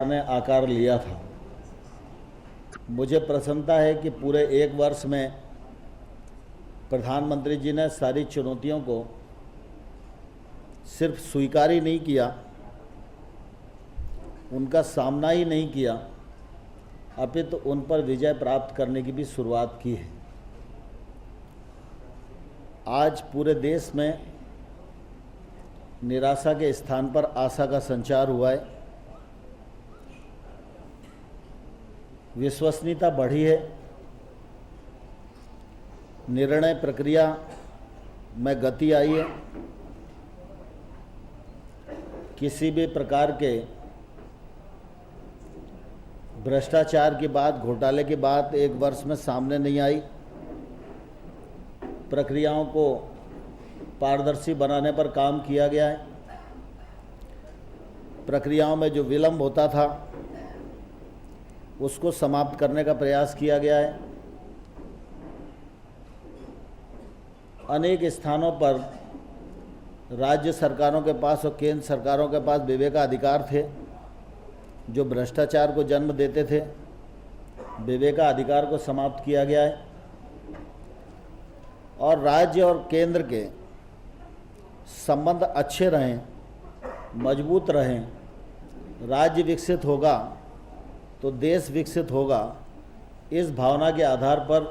ने आकार लिया था। मुझे प्रसन्नता है कि पूरे एक वर्ष में प्रधानमंत्री जी ने सारी चुनौतियों को सिर्फ स्वीकार ही नहीं किया, उनका सामना ही नहीं किया, अपितु उन पर विजय प्राप्त करने की भी शुरुआत की है। आज पूरे देश में निराशा के स्थान पर आशा का संचार हुआ है, विश्वसनीयता बढ़ी है, निर्णय प्रक्रिया में गति आई है। किसी भी प्रकार के भ्रष्टाचार की बात, घोटाले की बात एक वर्ष में सामने नहीं आई। प्रक्रियाओं को पारदर्शी बनाने पर काम किया गया है। प्रक्रियाओं में जो विलंब होता था उसको समाप्त करने का प्रयास किया गया है। अनेक स्थानों पर राज्य सरकारों के पास और केंद्र सरकारों के पास विवेकाधिकार थे जो भ्रष्टाचार को जन्म देते थे। विवेकाधिकार को समाप्त किया गया है और राज्य और केंद्र के संबंध अच्छे रहें, मजबूत रहें। राज्य विकसित होगा तो देश विकसित होगा। इस भावना के आधार पर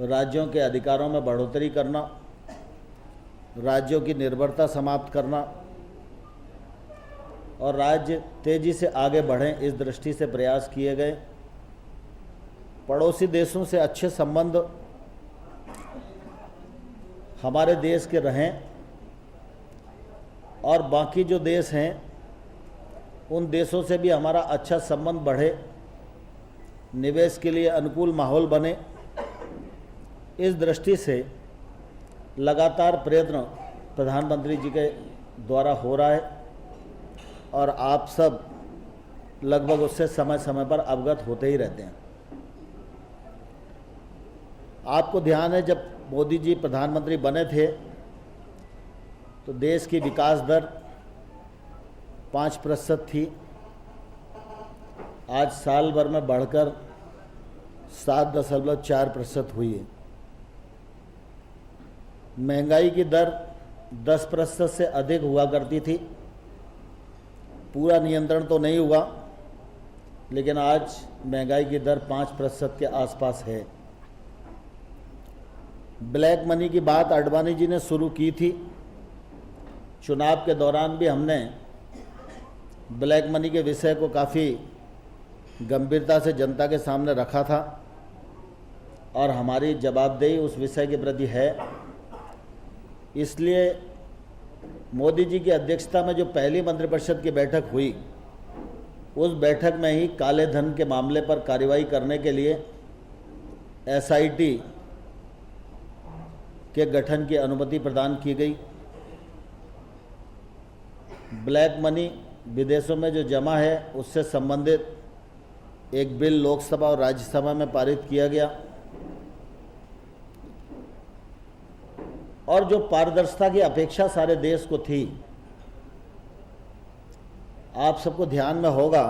राज्यों के अधिकारों में बढ़ोतरी करना, राज्यों की निर्भरता समाप्त करना और राज्य तेजी से आगे बढ़ें, इस दृष्टि से प्रयास किए गए। पड़ोसी देशों से अच्छे संबंध हमारे देश के रहें और बाकी जो देश हैं उन देशों से भी हमारा अच्छा संबंध बढ़े, निवेश के लिए अनुकूल माहौल बने। इस दृष्टि से लगातार प्रयत्न प्रधानमंत्री जी के द्वारा हो रहा है और आप सब लगभग उससे समय समय पर अवगत होते ही रहते हैं। आपको ध्यान है, जब मोदी जी प्रधानमंत्री बने थे तो देश की विकास दर 5% थी। आज साल भर में बढ़कर 7.4% हुई है। महंगाई की दर 10% से अधिक हुआ करती थी। पूरा नियंत्रण तो नहीं हुआ, लेकिन आज महंगाई की दर 5% के आसपास है। ब्लैक मनी की बात आडवाणी जी ने शुरू की थी। चुनाव के दौरान भी हमने ब्लैक मनी के विषय को काफ़ी गंभीरता से जनता के सामने रखा था और हमारी जवाबदेही उस विषय के प्रति है। इसलिए मोदी जी की अध्यक्षता में जो पहली मंत्रिपरिषद की बैठक हुई, उस बैठक में ही काले धन के मामले पर कार्रवाई करने के लिए एसआईटी के गठन की अनुमति प्रदान की गई। ब्लैक मनी विदेशों में जो जमा है उससे संबंधित एक बिल लोकसभा और राज्यसभा में पारित किया गया और जो पारदर्शिता की अपेक्षा सारे देश को थी, आप सबको ध्यान में होगा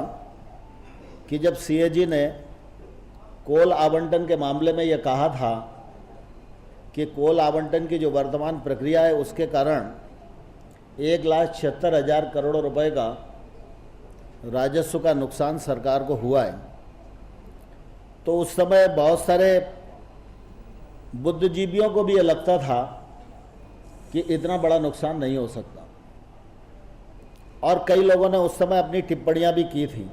कि जब सीएजी ने कोल आवंटन के मामले में यह कहा था कि कोल आवंटन की जो वर्तमान प्रक्रिया है उसके कारण 1,76,000 करोड़ रुपए का राजस्व का नुकसान सरकार को हुआ है, तो उस समय बहुत सारे बुद्धिजीवियों को भी ये लगता था कि इतना बड़ा नुकसान नहीं हो सकता और कई लोगों ने उस समय अपनी टिप्पणियां भी की थी।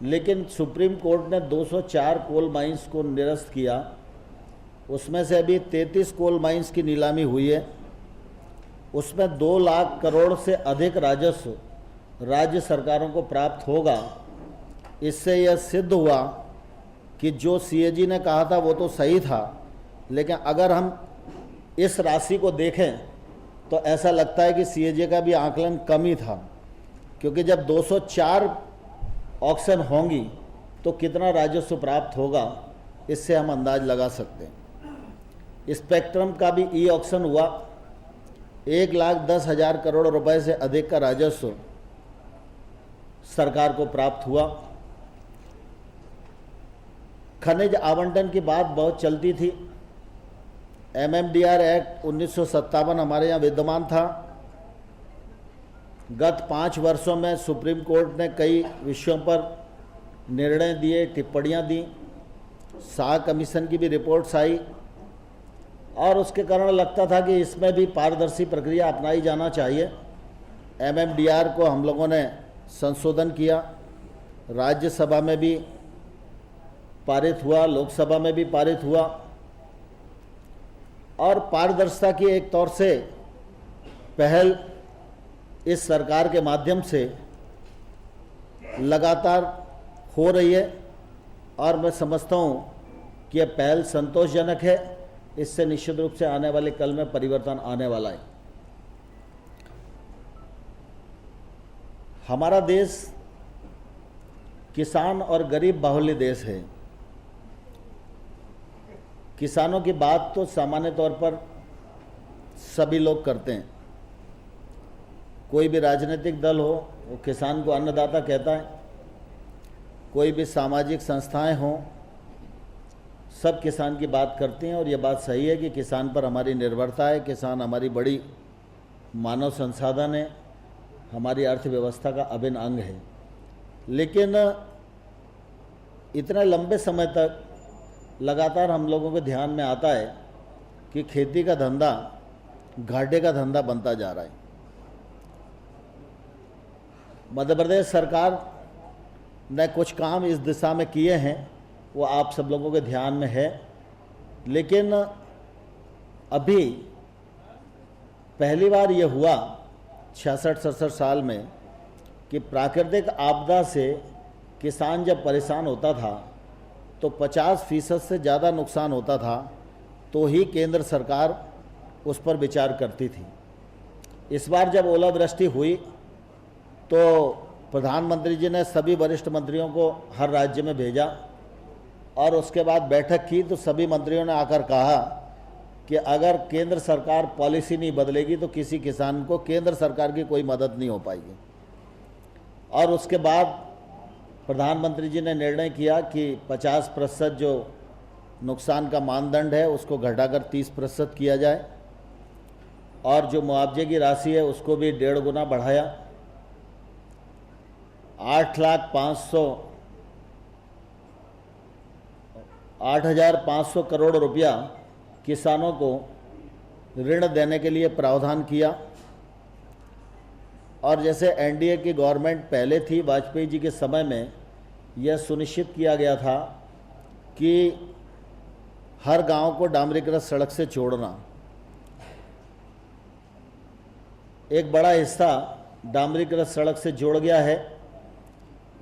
लेकिन सुप्रीम कोर्ट ने 204 कोल माइंस को निरस्त किया। उसमें से अभी 33 कोल माइंस की नीलामी हुई है। उसमें 2 लाख करोड़ से अधिक राजस्व राज्य सरकारों को प्राप्त होगा। इससे यह सिद्ध हुआ कि जो सीएजी ने कहा था वो तो सही था, लेकिन अगर हम इस राशि को देखें तो ऐसा लगता है कि सीएजी का भी आकलन कम ही था, क्योंकि जब 204 ऑक्शन होंगी तो कितना राजस्व प्राप्त होगा, इससे हम अंदाज लगा सकते हैं। स्पेक्ट्रम का भी ई ऑक्शन हुआ। 1,10,000 करोड़ रुपए से अधिक का राजस्व सरकार को प्राप्त हुआ। खनिज आवंटन की बात बहुत चलती थी। MMDR एक्ट 1957 हमारे यहाँ विद्यमान था। गत 5 वर्षों में सुप्रीम कोर्ट ने कई विषयों पर निर्णय दिए, टिप्पणियाँ दी, शाह कमीशन की भी रिपोर्ट्स आई और उसके कारण लगता था कि इसमें भी पारदर्शी प्रक्रिया अपनाई जाना चाहिए। MMDR को हम लोगों ने संशोधन किया, राज्यसभा में भी पारित हुआ, लोकसभा में भी पारित हुआ और पारदर्शिता की एक तौर से पहल इस सरकार के माध्यम से लगातार हो रही है और मैं समझता हूँ कि यह पहल संतोषजनक है। इससे निश्चित रूप से आने वाले कल में परिवर्तन आने वाला है। हमारा देश किसान और गरीब बाहुल्य देश है। किसानों की बात तो सामान्य तौर पर सभी लोग करते हैं। कोई भी राजनीतिक दल हो वो किसान को अन्नदाता कहता है, कोई भी सामाजिक संस्थाएं हों सब किसान की बात करते हैं और ये बात सही है कि किसान पर हमारी निर्भरता है। किसान हमारी बड़ी मानव संसाधन है, हमारी अर्थव्यवस्था का अभिन्न अंग है। लेकिन इतने लंबे समय तक लगातार हम लोगों के ध्यान में आता है कि खेती का धंधा घाटे का धंधा बनता जा रहा है। मध्य प्रदेश सरकार ने कुछ काम इस दिशा में किए हैं, वो आप सब लोगों के ध्यान में है। लेकिन अभी पहली बार ये हुआ 66-67 साल में कि प्राकृतिक आपदा से किसान जब परेशान होता था तो 50% से ज़्यादा नुकसान होता था तो ही केंद्र सरकार उस पर विचार करती थी। इस बार जब ओलावृष्टि हुई तो प्रधानमंत्री जी ने सभी वरिष्ठ मंत्रियों को हर राज्य में भेजा और उसके बाद बैठक की तो सभी मंत्रियों ने आकर कहा कि अगर केंद्र सरकार पॉलिसी नहीं बदलेगी तो किसी किसान को केंद्र सरकार की कोई मदद नहीं हो पाएगी। और उसके बाद प्रधानमंत्री जी ने निर्णय किया कि 50% जो नुकसान का मानदंड है उसको घटाकर 30% किया जाए और जो मुआवजे की राशि है उसको भी 1.5 गुना बढ़ाया। 8,500 करोड़ रुपया किसानों को ऋण देने के लिए प्रावधान किया। और जैसे एनडीए की गवर्नमेंट पहले थी, वाजपेयी जी के समय में यह सुनिश्चित किया गया था कि हर गांव को डामरीकृत सड़क से जोड़ना। एक बड़ा हिस्सा डामरीकृत सड़क से जोड़ गया है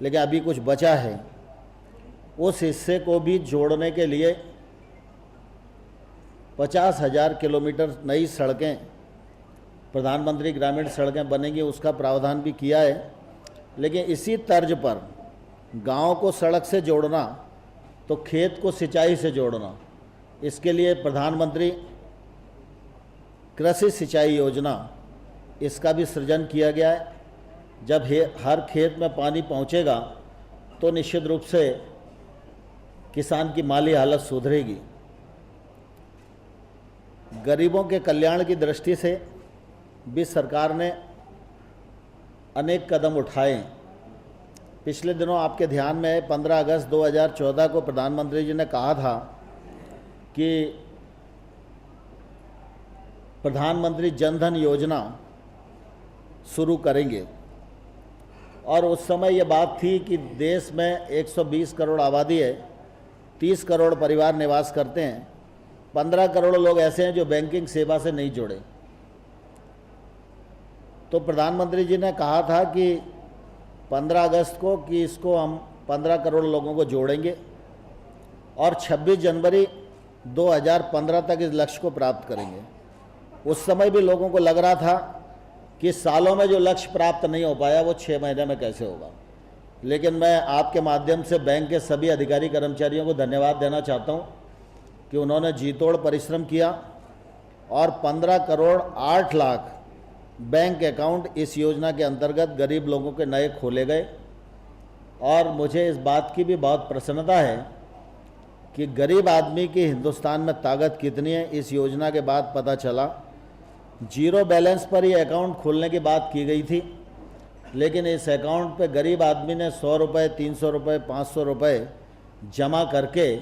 लेकिन अभी कुछ बचा है। उस हिस्से को भी जोड़ने के लिए 50,000 किलोमीटर नई सड़कें, प्रधानमंत्री ग्रामीण सड़कें बनेंगी, उसका प्रावधान भी किया है। लेकिन इसी तर्ज पर गांव को सड़क से जोड़ना तो खेत को सिंचाई से जोड़ना, इसके लिए प्रधानमंत्री कृषि सिंचाई योजना, इसका भी सृजन किया गया है। जब हर खेत में पानी पहुंचेगा तो निश्चित रूप से किसान की माली हालत सुधरेगी। गरीबों के कल्याण की दृष्टि से भी सरकार ने अनेक कदम उठाए। पिछले दिनों आपके ध्यान में है 15 अगस्त 2014 को प्रधानमंत्री जी ने कहा था कि प्रधानमंत्री जनधन योजना शुरू करेंगे और उस समय ये बात थी कि देश में 120 करोड़ आबादी है, 30 करोड़ परिवार निवास करते हैं, 15 करोड़ लोग ऐसे हैं जो बैंकिंग सेवा से नहीं जुड़े। तो प्रधानमंत्री जी ने कहा था कि 15 अगस्त को कि इसको हम 15 करोड़ लोगों को जोड़ेंगे और 26 जनवरी 2015 तक इस लक्ष्य को प्राप्त करेंगे। उस समय भी लोगों को लग रहा था कि सालों में जो लक्ष्य प्राप्त नहीं हो पाया वो 6 महीने में कैसे होगा। लेकिन मैं आपके माध्यम से बैंक के सभी अधिकारी कर्मचारियों को धन्यवाद देना चाहता हूं कि उन्होंने जी तोड़ परिश्रम किया और 15 करोड़ 8 लाख बैंक अकाउंट इस योजना के अंतर्गत गरीब लोगों के नए खोले गए और मुझे इस बात की भी बहुत प्रसन्नता है कि गरीब आदमी की हिंदुस्तान में ताकत कितनी है इस योजना के बाद पता चला। जीरो बैलेंस पर ये अकाउंट खोलने की बात की गई थी, लेकिन इस अकाउंट पे गरीब आदमी ने 100 रुपये, 300 रुपये, 500 रुपये जमा करके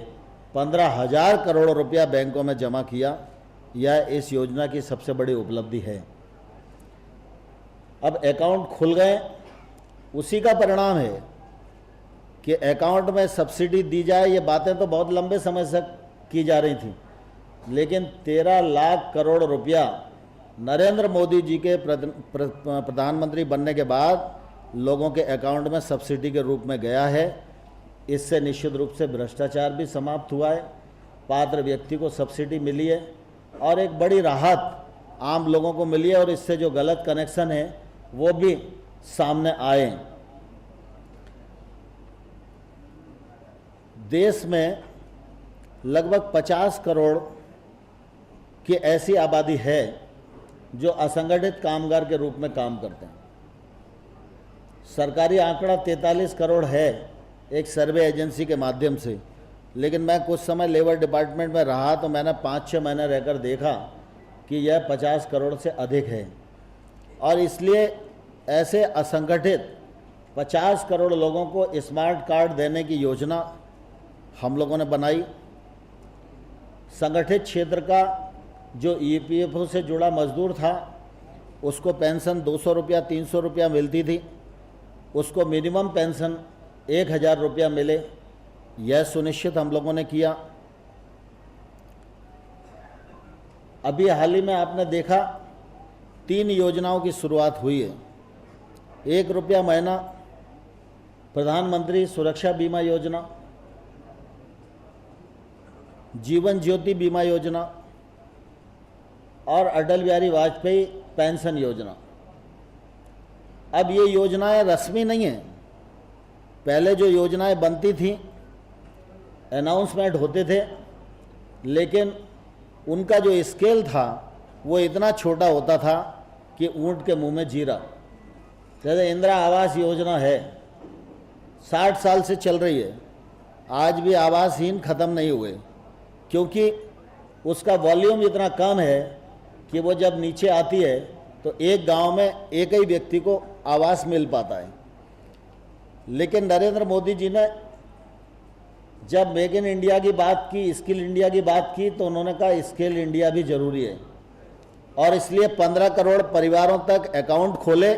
15,000 करोड़ रुपया बैंकों में जमा किया। यह इस योजना की सबसे बड़ी उपलब्धि है। अब अकाउंट खुल गए, उसी का परिणाम है कि अकाउंट में सब्सिडी दी जाए। ये बातें तो बहुत लंबे समय से की जा रही थी, लेकिन 13 लाख करोड़ रुपया नरेंद्र मोदी जी के प्रधानमंत्री बनने के बाद लोगों के अकाउंट में सब्सिडी के रूप में गया है। इससे निश्चित रूप से भ्रष्टाचार भी समाप्त हुआ है, पात्र व्यक्ति को सब्सिडी मिली है और एक बड़ी राहत आम लोगों को मिली है, और इससे जो गलत कनेक्शन है वो भी सामने आए। देश में लगभग 50 करोड़ की ऐसी आबादी है जो असंगठित कामगार के रूप में काम करते हैं। सरकारी आंकड़ा 43 करोड़ है एक सर्वे एजेंसी के माध्यम से, लेकिन मैं कुछ समय लेबर डिपार्टमेंट में रहा तो मैंने 5-6 महीने रहकर देखा कि यह 50 करोड़ से अधिक है। और इसलिए ऐसे असंगठित 50 करोड़ लोगों को स्मार्ट कार्ड देने की योजना हम लोगों ने बनाई। संगठित क्षेत्र का जो ईपीएफओ से जुड़ा मजदूर था उसको पेंशन 200 रुपया, 300 रुपया मिलती थी, उसको मिनिमम पेंशन 1,000 रुपया मिले, यह सुनिश्चित हम लोगों ने किया। अभी हाल ही में आपने देखा 3 योजनाओं की शुरुआत हुई है। 1 रुपया महीना प्रधानमंत्री सुरक्षा बीमा योजना, जीवन ज्योति बीमा योजना और अटल बिहारी वाजपेयी पेंशन योजना। अब ये योजनाएं रस्मी नहीं हैं। पहले जो योजनाएं बनती थी अनाउंसमेंट होते थे, लेकिन उनका जो स्केल था वो इतना छोटा होता था कि ऊंट के मुंह में जीरा। जैसे इंदिरा आवास योजना है, 60 साल से चल रही है, आज भी आवासहीन ख़त्म नहीं हुए, क्योंकि उसका वॉल्यूम इतना कम है कि वो जब नीचे आती है तो एक गांव में एक ही व्यक्ति को आवास मिल पाता है। लेकिन नरेंद्र मोदी जी ने जब मेक इन इंडिया की बात की, स्किल इंडिया की बात की, तो उन्होंने कहा स्किल इंडिया भी जरूरी है, और इसलिए 15 करोड़ परिवारों तक अकाउंट खोले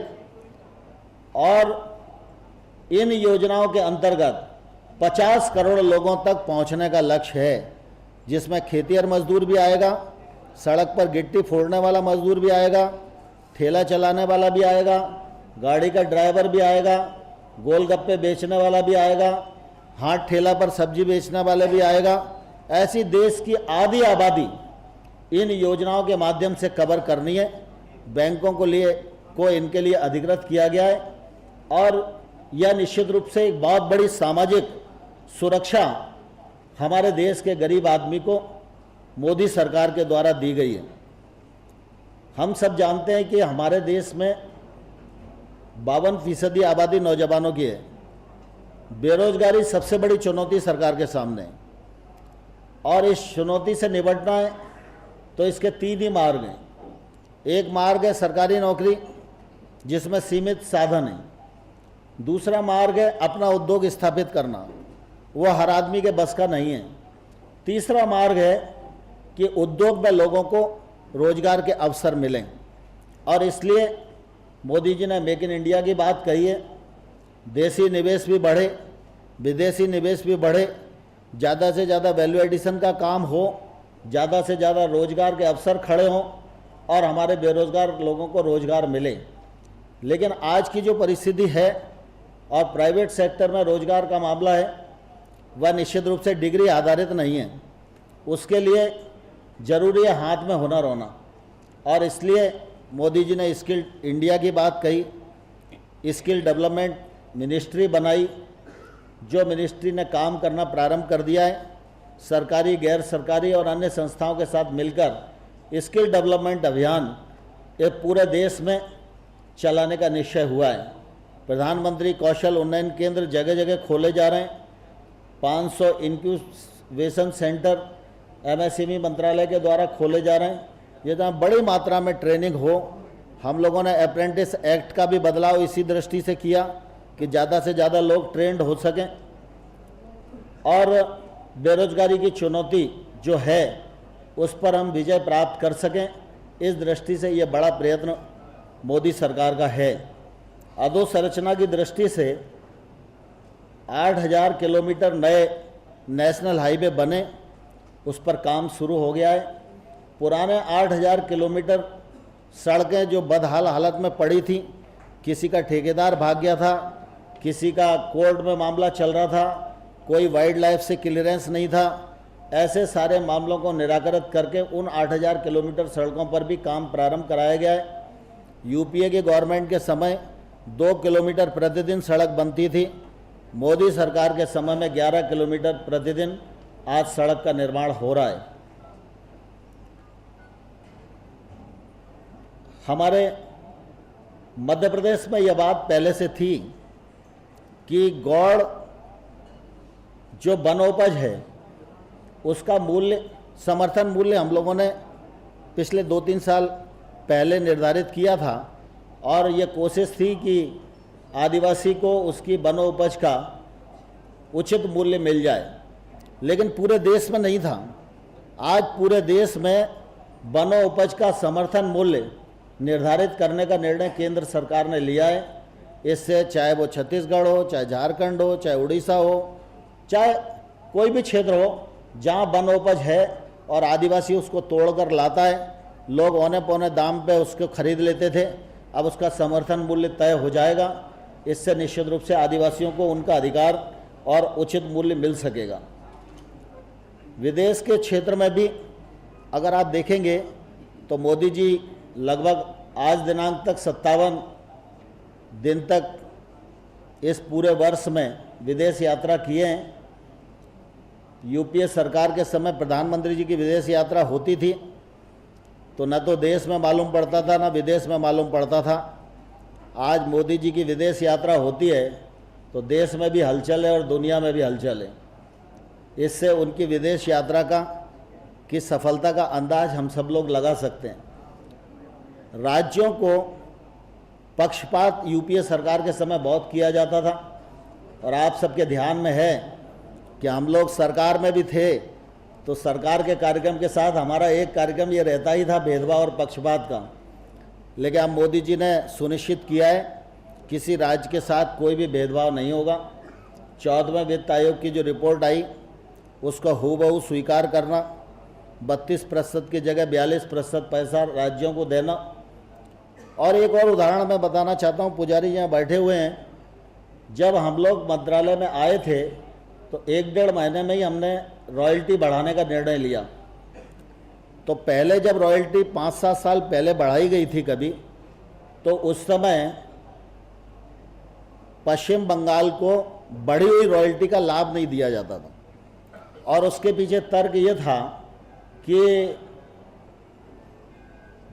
और इन योजनाओं के अंतर्गत 50 करोड़ लोगों तक पहुंचने का लक्ष्य है, जिसमें खेतिहर मजदूर भी आएगा, सड़क पर गिट्टी फोड़ने वाला मजदूर भी आएगा, ठेला चलाने वाला भी आएगा, गाड़ी का ड्राइवर भी आएगा, गोलगप्पे बेचने वाला भी आएगा, हाथ ठेला पर सब्जी बेचने वाले भी आएगा। ऐसी देश की आधी आबादी इन योजनाओं के माध्यम से कवर करनी है। बैंकों को इनके लिए अधिकृत किया गया है, और यह निश्चित रूप से एक बहुत बड़ी सामाजिक सुरक्षा हमारे देश के गरीब आदमी को मोदी सरकार के द्वारा दी गई है। हम सब जानते हैं कि हमारे देश में 52% आबादी नौजवानों की है। बेरोजगारी सबसे बड़ी चुनौती सरकार के सामने है, और इस चुनौती से निपटना है तो इसके 3 ही मार्ग हैं। एक मार्ग है सरकारी नौकरी, जिसमें सीमित साधन है। दूसरा मार्ग है अपना उद्योग स्थापित करना, वो हर आदमी के बस का नहीं है। तीसरा मार्ग है कि उद्योग में लोगों को रोजगार के अवसर मिलें, और इसलिए मोदी जी ने मेक इन इंडिया की बात कही है। देसी निवेश भी बढ़े, विदेशी निवेश भी बढ़े, ज़्यादा से ज़्यादा वैल्यू एडिशन का काम हो, ज़्यादा से ज़्यादा रोजगार के अवसर खड़े हों और हमारे बेरोजगार लोगों को रोजगार मिले। लेकिन आज की जो परिस्थिति है और प्राइवेट सेक्टर में रोजगार का मामला है, वह निश्चित रूप से डिग्री आधारित नहीं है। उसके लिए ज़रूरी है हाथ में हुनर होना, और इसलिए मोदी जी ने स्किल इंडिया की बात कही, स्किल डेवलपमेंट मिनिस्ट्री बनाई, जो मिनिस्ट्री ने काम करना प्रारंभ कर दिया है। सरकारी, गैर सरकारी और अन्य संस्थाओं के साथ मिलकर स्किल डेवलपमेंट अभियान ये पूरे देश में चलाने का निश्चय हुआ है। प्रधानमंत्री कौशल उन्नयन केंद्र जगह जगह खोले जा रहे हैं। 500 इंक्यूबेशन सेंटर एमएसएमई मंत्रालय के द्वारा खोले जा रहे हैं, ये जहाँ बड़ी मात्रा में ट्रेनिंग हो। हम लोगों ने अप्रेंटिस एक्ट का भी बदलाव इसी दृष्टि से किया कि ज़्यादा से ज़्यादा लोग ट्रेंड हो सकें, और बेरोजगारी की चुनौती जो है उस पर हम विजय प्राप्त कर सकें। इस दृष्टि से ये बड़ा प्रयत्न मोदी सरकार का है। अधोसंरचना की दृष्टि से 8000 किलोमीटर नए नेशनल हाईवे बने, उस पर काम शुरू हो गया है। पुराने 8000 किलोमीटर सड़कें जो बदहाल हालत में पड़ी थी, किसी का ठेकेदार भाग गया था, किसी का कोर्ट में मामला चल रहा था, कोई वाइल्ड लाइफ से क्लियरेंस नहीं था, ऐसे सारे मामलों को निराकृत करके उन 8000 किलोमीटर सड़कों पर भी काम प्रारंभ कराया गया है। यूपीए के गवर्नमेंट के समय 2 किलोमीटर प्रतिदिन सड़क बनती थी, मोदी सरकार के समय में 11 किलोमीटर प्रतिदिन आज सड़क का निर्माण हो रहा है। हमारे मध्य प्रदेश में यह बात पहले से थी कि गौड़ जो वनोपज है उसका मूल्य, समर्थन मूल्य हम लोगों ने पिछले 2-3 साल पहले निर्धारित किया था, और ये कोशिश थी कि आदिवासी को उसकी वनोपज का उचित मूल्य मिल जाए, लेकिन पूरे देश में नहीं था। आज पूरे देश में वनोपज का समर्थन मूल्य निर्धारित करने का निर्णय केंद्र सरकार ने लिया है। इससे चाहे वो छत्तीसगढ़ हो, चाहे झारखंड हो, चाहे उड़ीसा हो, चाहे कोई भी क्षेत्र हो जहाँ वनोपज है और आदिवासी उसको तोड़कर लाता है, लोग औने पौने दाम पे उसको खरीद लेते थे, अब उसका समर्थन मूल्य तय हो जाएगा। इससे निश्चित रूप से आदिवासियों को उनका अधिकार और उचित मूल्य मिल सकेगा। विदेश के क्षेत्र में भी अगर आप देखेंगे तो मोदी जी लगभग आज दिनांक तक 57 दिन तक इस पूरे वर्ष में विदेश यात्रा किए हैं। यूपीए सरकार के समय प्रधानमंत्री जी की विदेश यात्रा होती थी तो न तो देश में मालूम पड़ता था, न विदेश में मालूम पड़ता था। आज मोदी जी की विदेश यात्रा होती है तो देश में भी हलचल है और दुनिया में भी हलचल है। इससे उनकी विदेश यात्रा की सफलता का अंदाज हम सब लोग लगा सकते हैं। राज्यों को पक्षपात यूपीए सरकार के समय बहुत किया जाता था, और आप सबके ध्यान में है कि हम लोग सरकार में भी थे तो सरकार के कार्यक्रम के साथ हमारा एक कार्यक्रम ये रहता ही था भेदभाव और पक्षपात का। लेकिन अब मोदी जी ने सुनिश्चित किया है किसी राज्य के साथ कोई भी भेदभाव नहीं होगा। 14वें वित्त आयोग की जो रिपोर्ट आई उसको हूबहू स्वीकार करना, 32% की जगह 42% पैसा राज्यों को देना। और एक और उदाहरण मैं बताना चाहता हूँ, पुजारी यहाँ बैठे हुए हैं, जब हम लोग मंत्रालय में आए थे तो 1-1.5 महीने में ही हमने रॉयल्टी बढ़ाने का निर्णय लिया। तो पहले जब रॉयल्टी 5-7 साल पहले बढ़ाई गई थी कभी, तो उस समय पश्चिम बंगाल को बढ़ी हुई रॉयल्टी का लाभ नहीं दिया जाता था, और उसके पीछे तर्क ये था कि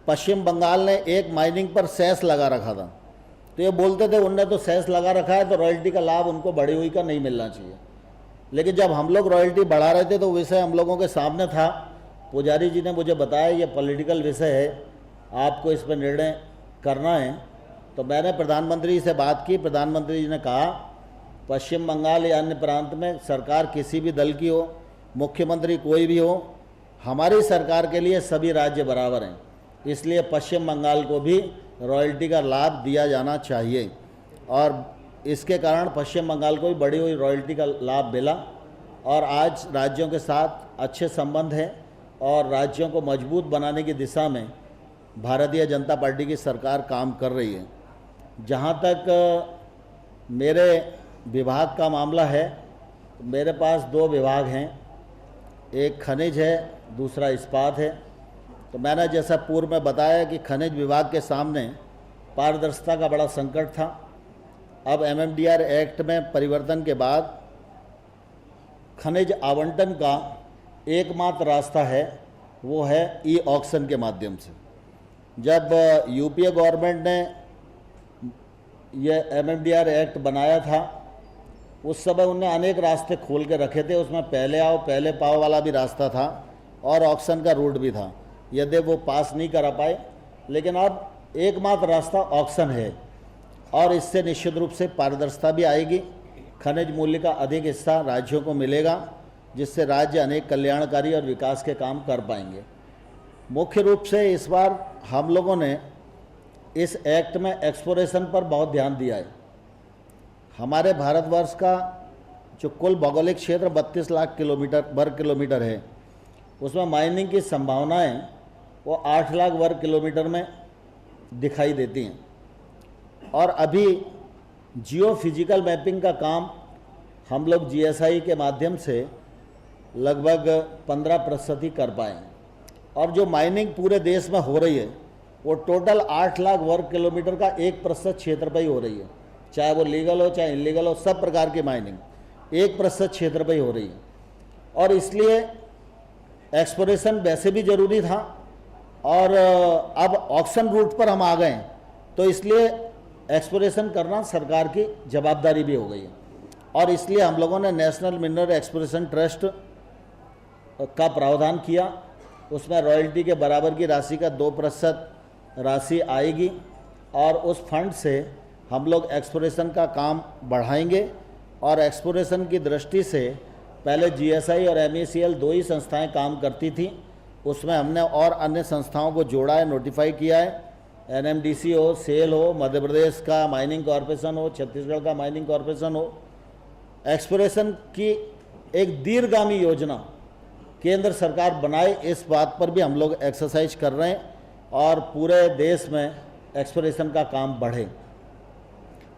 पश्चिम बंगाल ने एक माइनिंग पर सेस लगा रखा था, तो ये बोलते थे उनने तो सेस लगा रखा है तो रॉयल्टी का लाभ उनको बढ़ी हुई का नहीं मिलना चाहिए। लेकिन जब हम लोग रॉयल्टी बढ़ा रहे थे तो विषय हम लोगों के सामने था। पुजारी जी ने मुझे बताया ये पॉलिटिकल विषय है, आपको इस पर निर्णय करना है। तो मैंने प्रधानमंत्री से बात की, प्रधानमंत्री जी ने कहा पश्चिम बंगाल या अन्य प्रांत में सरकार किसी भी दल की हो, मुख्यमंत्री कोई भी हो, हमारी सरकार के लिए सभी राज्य बराबर हैं, इसलिए पश्चिम बंगाल को भी रॉयल्टी का लाभ दिया जाना चाहिए। और इसके कारण पश्चिम बंगाल को भी बढ़ी हुई रॉयल्टी का लाभ मिला, और आज राज्यों के साथ अच्छे संबंध हैं और राज्यों को मजबूत बनाने की दिशा में भारतीय जनता पार्टी की सरकार काम कर रही है। जहाँ तक मेरे विभाग का मामला है, मेरे पास 2 विभाग हैं, एक खनिज है, दूसरा इस्पात है। तो मैंने जैसा पूर्व में बताया कि खनिज विभाग के सामने पारदर्शिता का बड़ा संकट था। अब MMDR एक्ट में परिवर्तन के बाद खनिज आवंटन का एकमात्र रास्ता है, वो है ई-ऑक्शन के माध्यम से। जब यूपीए गवर्नमेंट ने यह MMDR एक्ट बनाया था उस समय उनने अनेक रास्ते खोल के रखे थे। उसमें पहले आओ पहले पाओ वाला भी रास्ता था और ऑक्शन का रूट भी था, यदि वो पास नहीं करा पाए। लेकिन अब एकमात्र रास्ता ऑक्शन है और इससे निश्चित रूप से पारदर्शिता भी आएगी। खनिज मूल्य का अधिक हिस्सा राज्यों को मिलेगा, जिससे राज्य अनेक कल्याणकारी और विकास के काम कर पाएंगे। मुख्य रूप से इस बार हम लोगों ने इस एक्ट में एक्सप्लोरेशन पर बहुत ध्यान दिया है। हमारे भारतवर्ष का जो कुल भौगोलिक क्षेत्र 32 लाख वर्ग किलोमीटर है, उसमें माइनिंग की संभावनाएं वो 8 लाख वर्ग किलोमीटर में दिखाई देती हैं। और अभी जियो फिजिकल मैपिंग का काम हम लोग GSI के माध्यम से लगभग 15% ही कर पाए हैं। और जो माइनिंग पूरे देश में हो रही है वो टोटल 8 लाख वर्ग किलोमीटर का 1% क्षेत्र पर ही हो रही है, चाहे वो लीगल हो चाहे इलीगल हो, सब प्रकार की माइनिंग 1% क्षेत्र पर ही हो रही है। और इसलिए एक्सप्लोरेशन वैसे भी ज़रूरी था और अब ऑक्शन रूट पर हम आ गए हैं, तो इसलिए एक्सप्लोरेशन करना सरकार की जवाबदारी भी हो गई है। और इसलिए हम लोगों ने नेशनल मिनरल एक्सप्लोरेशन ट्रस्ट का प्रावधान किया। उसमें रॉयल्टी के बराबर की राशि का 2% राशि आएगी और उस फंड से हम लोग एक्सप्लोरेशन का काम बढ़ाएंगे। और एक्सप्लोरेशन की दृष्टि से पहले GSI और MECL 2 ही संस्थाएं काम करती थी, उसमें हमने और अन्य संस्थाओं को जोड़ा है, नोटिफाई किया है। NMDC हो, सेल हो, मध्य प्रदेश का माइनिंग कॉरपोरेशन हो, छत्तीसगढ़ का माइनिंग कॉरपोरेशन हो। एक्सप्लोरेशन की एक दीर्घगामी योजना केंद्र सरकार बनाए, इस बात पर भी हम लोग एक्सरसाइज कर रहे हैं और पूरे देश में एक्सप्लोरेशन का काम बढ़े।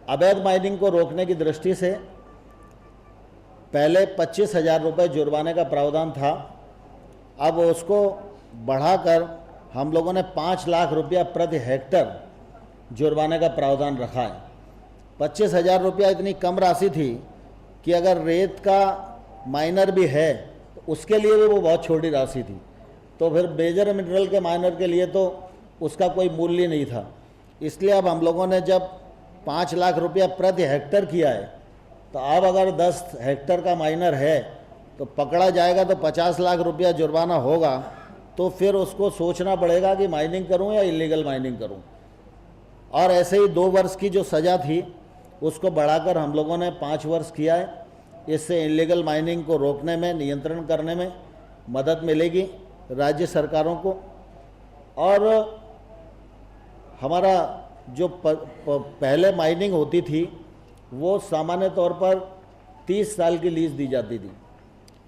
अवैध माइनिंग को रोकने की दृष्टि से पहले 25,000 रुपये जुर्माने का प्रावधान था, अब उसको बढ़ाकर हम लोगों ने 5 लाख रुपया प्रति हेक्टर जुर्माने का प्रावधान रखा है। 25,000 रुपया इतनी कम राशि थी कि अगर रेत का माइनर भी है तो उसके लिए भी वो बहुत छोटी राशि थी, तो फिर मेजर मिनरल के माइनर के लिए तो उसका कोई मूल्य नहीं था। इसलिए अब हम लोगों ने जब 5 लाख रुपया प्रति हेक्टर किया है, तो अब अगर 10 हेक्टर का माइनर है तो पकड़ा जाएगा तो 50 लाख रुपया जुर्माना होगा। तो फिर उसको सोचना पड़ेगा कि माइनिंग करूं या इलीगल माइनिंग करूं। और ऐसे ही 2 वर्ष की जो सज़ा थी उसको बढ़ाकर हम लोगों ने 5 वर्ष किया है। इससे इलीगल माइनिंग को रोकने में, नियंत्रण करने में मदद मिलेगी राज्य सरकारों को। और हमारा जो पहले माइनिंग होती थी वो सामान्य तौर पर 30 साल की लीज दी जाती थी,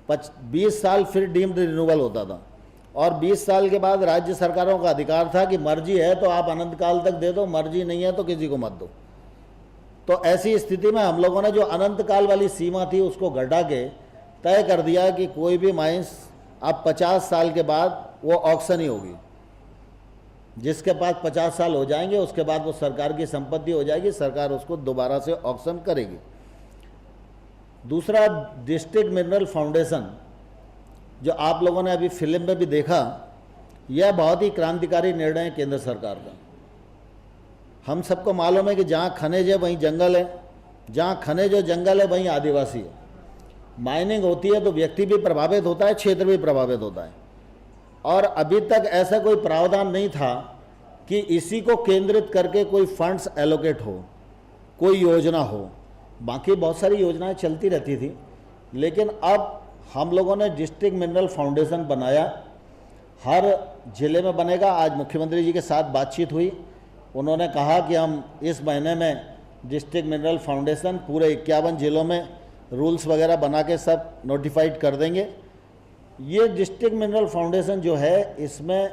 20 साल फिर डीम्ड रिन्यूअल होता था और 20 साल के बाद राज्य सरकारों का अधिकार था कि मर्जी है तो आप अनंत काल तक दे दो, मर्जी नहीं है तो किसी को मत दो। तो ऐसी स्थिति में हम लोगों ने जो अनंत काल वाली सीमा थी उसको घटा के तय कर दिया कि कोई भी माइंस अब 50 साल के बाद वो ऑक्शन ही होगी। जिसके पास 50 साल हो जाएंगे उसके बाद वो सरकार की संपत्ति हो जाएगी, सरकार उसको दोबारा से ऑक्शन करेगी। दूसरा, डिस्ट्रिक्ट मिनरल फाउंडेशन जो आप लोगों ने अभी फिल्म में भी देखा, यह बहुत ही क्रांतिकारी निर्णय है केंद्र सरकार का। हम सबको मालूम है कि जहाँ खनिज है वहीं जंगल है, जहाँ खनिज और जंगल है वहीं आदिवासी है। माइनिंग होती है तो व्यक्ति भी प्रभावित होता है, क्षेत्र भी प्रभावित होता है। और अभी तक ऐसा कोई प्रावधान नहीं था कि इसी को केंद्रित करके कोई फंड्स एलोकेट हो, कोई योजना हो। बाकी बहुत सारी योजनाएं चलती रहती थी, लेकिन अब हम लोगों ने डिस्ट्रिक्ट मिनरल फाउंडेशन बनाया, हर जिले में बनेगा। आज मुख्यमंत्री जी के साथ बातचीत हुई, उन्होंने कहा कि हम इस महीने में डिस्ट्रिक्ट मिनरल फाउंडेशन पूरे 51 जिलों में रूल्स वगैरह बना के सब नोटिफाइड कर देंगे। ये डिस्ट्रिक्ट मिनरल फाउंडेशन जो है, इसमें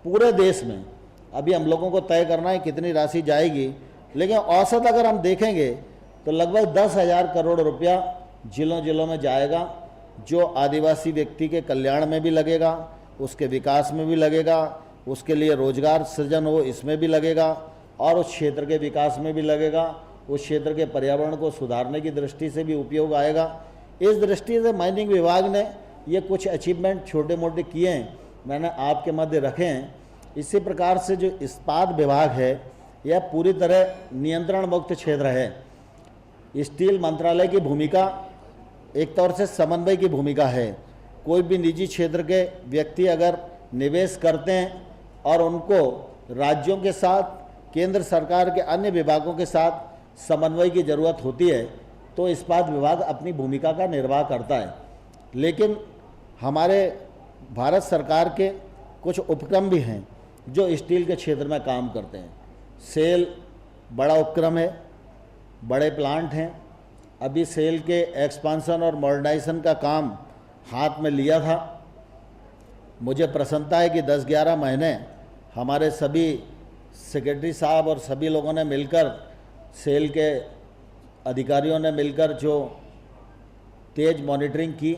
पूरे देश में अभी हम लोगों को तय करना है कितनी राशि जाएगी, लेकिन औसत अगर हम देखेंगे तो लगभग 10,000 करोड़ रुपया जिलों जिलों में जाएगा, जो आदिवासी व्यक्ति के कल्याण में भी लगेगा, उसके विकास में भी लगेगा, उसके लिए रोजगार सृजन हो इसमें भी लगेगा और उस क्षेत्र के विकास में भी लगेगा, उस क्षेत्र के पर्यावरण को सुधारने की दृष्टि से भी उपयोग आएगा। इस दृष्टि से माइनिंग विभाग ने ये कुछ अचीवमेंट छोटे मोटे किए हैं, मैंने आपके मध्य रखे हैं। इसी प्रकार से जो इस्पात विभाग है, यह पूरी तरह नियंत्रण मुक्त क्षेत्र है। स्टील मंत्रालय की भूमिका एक तौर से समन्वय की भूमिका है। कोई भी निजी क्षेत्र के व्यक्ति अगर निवेश करते हैं और उनको राज्यों के साथ, केंद्र सरकार के अन्य विभागों के साथ समन्वय की ज़रूरत होती है तो इस्पात विभाग अपनी भूमिका का निर्वाह करता है। लेकिन हमारे भारत सरकार के कुछ उपक्रम भी हैं जो स्टील के क्षेत्र में काम करते हैं। सेल बड़ा उपक्रम है, बड़े प्लांट हैं। अभी सेल के एक्सपांसन और मॉडर्नाइजेशन का काम हाथ में लिया था। मुझे प्रसन्नता है कि 10-11 महीने हमारे सभी सेक्रेटरी साहब और सभी लोगों ने मिलकर, सेल के अधिकारियों ने मिलकर जो तेज मॉनिटरिंग की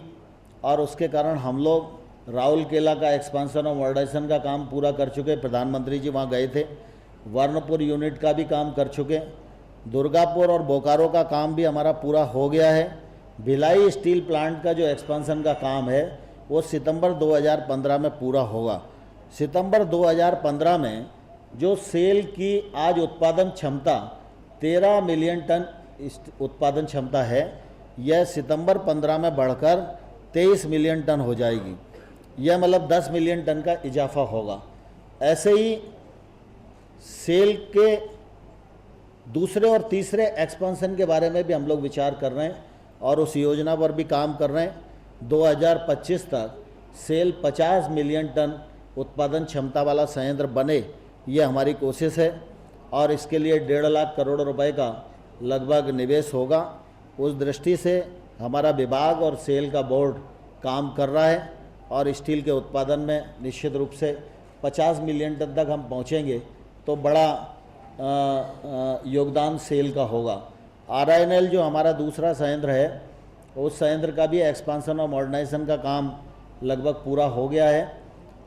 और उसके कारण हम लोग राउरकेला का एक्सपांसन और मॉडर्नाइजेशन का काम पूरा कर चुके। प्रधानमंत्री जी वहाँ गए थे। वर्णपुर यूनिट का भी काम कर चुके। दुर्गापुर और बोकारो का काम भी हमारा पूरा हो गया है। भिलाई स्टील प्लांट का जो एक्सपांसन का काम है वो सितंबर 2015 में पूरा होगा। सितंबर 2015 में जो सेल की आज उत्पादन क्षमता 13 मिलियन टन उत्पादन क्षमता है, यह सितंबर 15 में बढ़कर 23 मिलियन टन हो जाएगी। यह मतलब 10 मिलियन टन का इजाफा होगा। ऐसे ही सेल के दूसरे और तीसरे एक्सपेंशन के बारे में भी हम लोग विचार कर रहे हैं और उस योजना पर भी काम कर रहे हैं। 2025 तक सेल 50 मिलियन टन उत्पादन क्षमता वाला संयंत्र बने, ये हमारी कोशिश है और इसके लिए 1.5 लाख करोड़ रुपए का लगभग निवेश होगा। उस दृष्टि से हमारा विभाग और सेल का बोर्ड काम कर रहा है और स्टील के उत्पादन में निश्चित रूप से 50 मिलियन टन तक हम पहुंचेंगे तो बड़ा योगदान सेल का होगा। RINL जो हमारा दूसरा संयंत्र है, उस संयंत्र का भी एक्सपांसन और मॉडर्नाइजेशन का काम लगभग पूरा हो गया है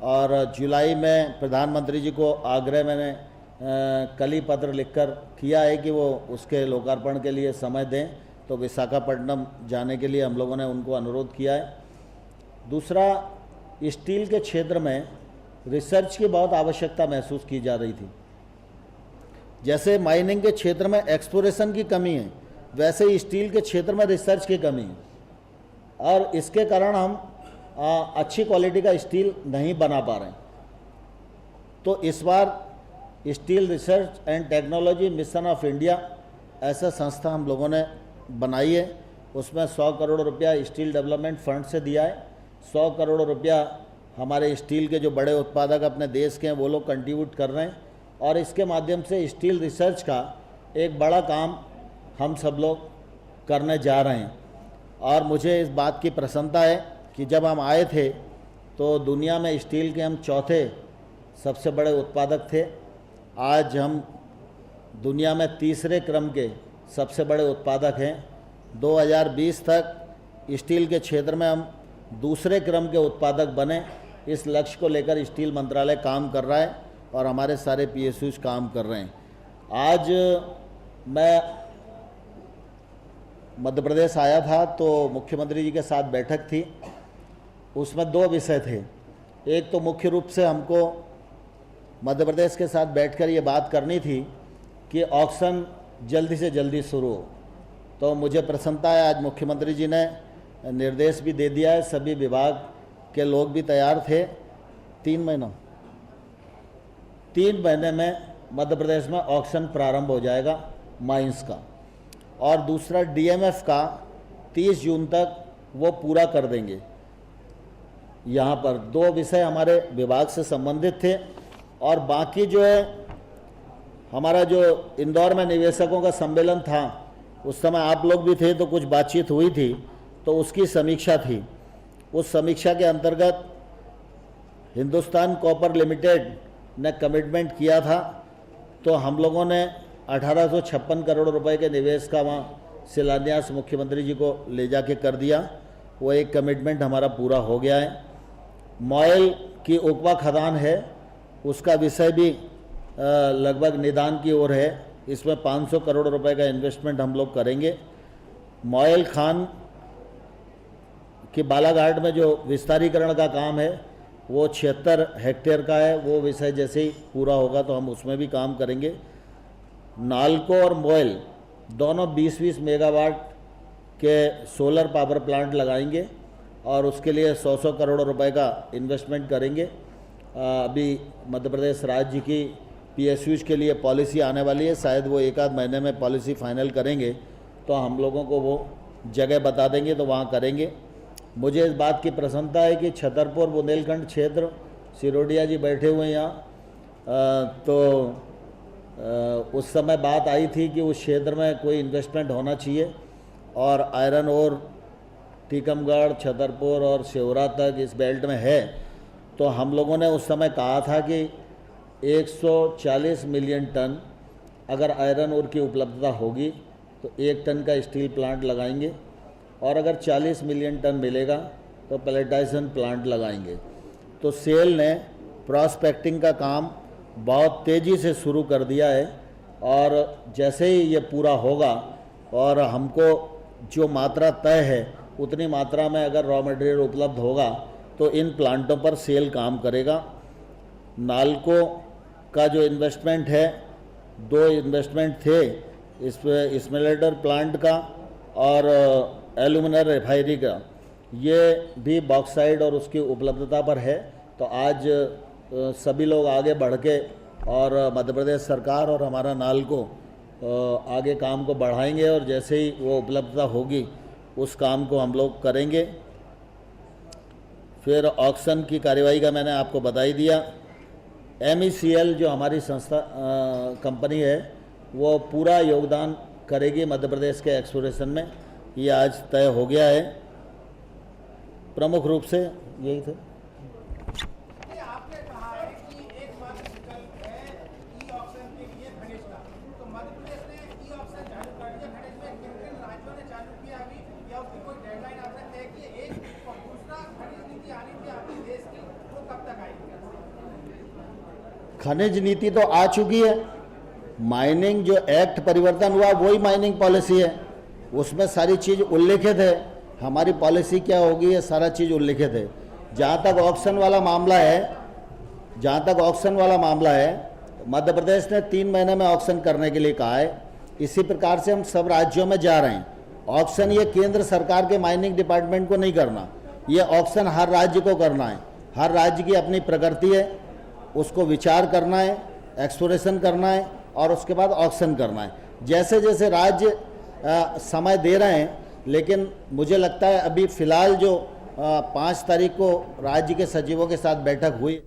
और जुलाई में प्रधानमंत्री जी को आग्रह मैंने कल ही पत्र लिखकर किया है कि वो उसके लोकार्पण के लिए समय दें, तो विशाखापट्टनम जाने के लिए हम लोगों ने उनको अनुरोध किया है। दूसरा, स्टील के क्षेत्र में रिसर्च की बहुत आवश्यकता महसूस की जा रही थी। जैसे माइनिंग के क्षेत्र में एक्सप्लोरेशन की कमी है, वैसे ही स्टील के क्षेत्र में रिसर्च की कमी है और इसके कारण हम अच्छी क्वालिटी का स्टील नहीं बना पा रहे हैं। तो इस बार steel research and technology mission of India ऐसा संस्था हम लोगों ने बनाई है। उसमें 100 करोड़ रुपया स्टील डेवलपमेंट फंड से दिया है। 100 करोड़ रुपया हमारे स्टील के जो बड़े उत्पादक अपने देश के हैं वो लोग कंट्रीब्यूट कर रहे हैं और इसके माध्यम से स्टील रिसर्च का एक बड़ा काम हम सब लोग करने जा रहे हैं। और मुझे इस बात की प्रसन्नता है कि जब हम आए थे तो दुनिया में स्टील के हम चौथे सबसे बड़े उत्पादक थे। आज हम दुनिया में तीसरे क्रम के सबसे बड़े उत्पादक हैं। 2020 तक स्टील के क्षेत्र में हम दूसरे क्रम के उत्पादक बने। इस लक्ष्य को लेकर स्टील मंत्रालय काम कर रहा है और हमारे सारे PSUs काम कर रहे हैं। आज मैं मध्य प्रदेश आया था तो मुख्यमंत्री जी के साथ बैठक थी। उसमें 2 विषय थे। एक तो मुख्य रूप से हमको मध्य प्रदेश के साथ बैठकर ये बात करनी थी कि ऑक्शन जल्दी से जल्दी शुरू हो। तो मुझे प्रसन्नता है, आज मुख्यमंत्री जी ने निर्देश भी दे दिया है। सभी विभाग के लोग भी तैयार थे। 3 महीने में मध्य प्रदेश में ऑक्शन प्रारंभ हो जाएगा माइंस का। और दूसरा DMF का 30 जून तक वो पूरा कर देंगे। यहाँ पर 2 विषय हमारे विभाग से संबंधित थे और बाकी जो है हमारा जो इंदौर में निवेशकों का सम्मेलन था, उस समय आप लोग भी थे तो कुछ बातचीत हुई थी, तो उसकी समीक्षा थी। उस समीक्षा के अंतर्गत हिंदुस्तान कॉपर लिमिटेड ने कमिटमेंट किया था तो हम लोगों ने 1856 करोड़ रुपए के निवेश का वहाँ शिलान्यास मुख्यमंत्री जी को ले जाके कर दिया। वो एक कमिटमेंट हमारा पूरा हो गया है। मॉयल की उकवा खदान है, उसका विषय भी लगभग निदान की ओर है। इसमें 500 करोड़ रुपए का इन्वेस्टमेंट हम लोग करेंगे। मॉयल खान कि बालाघाट में जो विस्तारीकरण का काम है वो 76 हेक्टेयर का है। वो विषय जैसे ही पूरा होगा तो हम उसमें भी काम करेंगे। नालको और मोयल दोनों 20-20 मेगावाट के सोलर पावर प्लांट लगाएंगे और उसके लिए 100 करोड़ रुपए का इन्वेस्टमेंट करेंगे। अभी मध्य प्रदेश राज्य की PSUs के लिए पॉलिसी आने वाली है, शायद वो एक आध महीने में पॉलिसी फाइनल करेंगे तो हम लोगों को वो जगह बता देंगे तो वहाँ करेंगे। मुझे इस बात की प्रसन्नता है कि छतरपुर बुंदेलखंड क्षेत्र, सिरोडिया जी बैठे हुए हैं यहाँ, तो उस समय बात आई थी कि उस क्षेत्र में कोई इन्वेस्टमेंट होना चाहिए और आयरन और टीकमगढ़, छतरपुर और शेवरा तक इस बेल्ट में है। तो हम लोगों ने उस समय कहा था कि 140 मिलियन टन अगर आयरन और की उपलब्धता होगी तो 1 टन का स्टील प्लांट लगाएंगे और अगर 40 मिलियन टन मिलेगा तो पैलेटाइजेशन प्लांट लगाएंगे। तो सेल ने प्रॉस्पेक्टिंग का काम बहुत तेज़ी से शुरू कर दिया है और जैसे ही ये पूरा होगा और हमको जो मात्रा तय है उतनी मात्रा में अगर रॉ मटेरियल उपलब्ध होगा तो इन प्लांटों पर सेल काम करेगा। नालको का जो इन्वेस्टमेंट है, 2 इन्वेस्टमेंट थे, इस स्मेल्टर प्लांट का और एल्यूमिनियम रिफाइनरी का, ये भी बॉक्साइड और उसकी उपलब्धता पर है। तो आज सभी लोग आगे बढ़ के और मध्य प्रदेश सरकार और हमारा नालको आगे काम को बढ़ाएंगे और जैसे ही वो उपलब्धता होगी उस काम को हम लोग करेंगे। फिर ऑक्शन की कार्यवाही का मैंने आपको बता ही दिया। MECL जो हमारी संस्था कंपनी है वो पूरा योगदान करेगी मध्य प्रदेश के एक्सप्लोरेशन में, ये आज तय हो गया है। प्रमुख रूप से यही थे। खनिज नीति तो आ चुकी है, माइनिंग जो एक्ट परिवर्तन हुआ वही माइनिंग पॉलिसी है, उसमें सारी चीज़ उल्लिखित है। हमारी पॉलिसी क्या होगी ये सारा चीज़ उल्लिखित है। जहाँ तक ऑक्शन वाला मामला है, मध्य प्रदेश ने 3 महीने में ऑक्शन करने के लिए कहा है। इसी प्रकार से हम सब राज्यों में जा रहे हैं। ऑक्शन ये केंद्र सरकार के माइनिंग डिपार्टमेंट को नहीं करना, ये ऑक्शन हर राज्य को करना है। हर राज्य की अपनी प्रकृति है, उसको विचार करना है, एक्सप्लोरेशन करना है और उसके बाद ऑक्शन करना है। जैसे जैसे राज्य समय दे रहे हैं, लेकिन मुझे लगता है अभी फ़िलहाल जो 5 तारीख को राज्य के सचिवों के साथ बैठक हुई